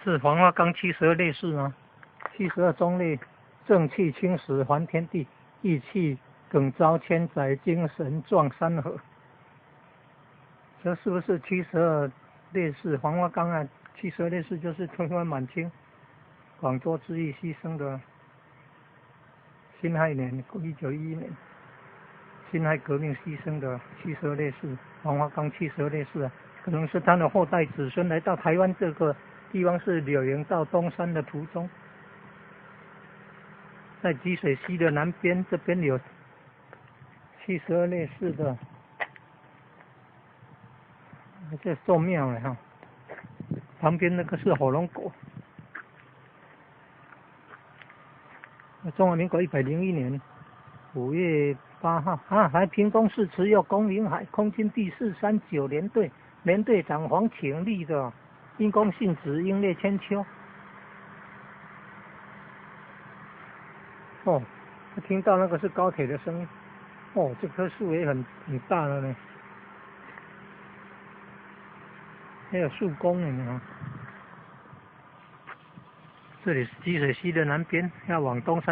是黄花岗72烈士吗？72中烈，正气青史还天地，义气耿昭千载，精神壮山河。这是不是72烈士？黄花岗啊，72烈士就是推翻满清广州之役牺牲的辛亥年，1911年辛亥革命牺牲的72烈士，黄花岗72烈士啊，可能是他的后代子孙来到台湾这个地方是柳营到东山的途中，在积水溪的南边，这边有72烈士的这寿庙了哈，旁边那个是火龙果。中华民国101年5月8号啊，来屏东市持有龚林海空军第439联队连队长黄请立的，因公殉职，英烈千秋。哦，听到那个是高铁的声音。哦，这棵树也很大了呢，还有树公呢。这里是积水溪的南边，要往东山。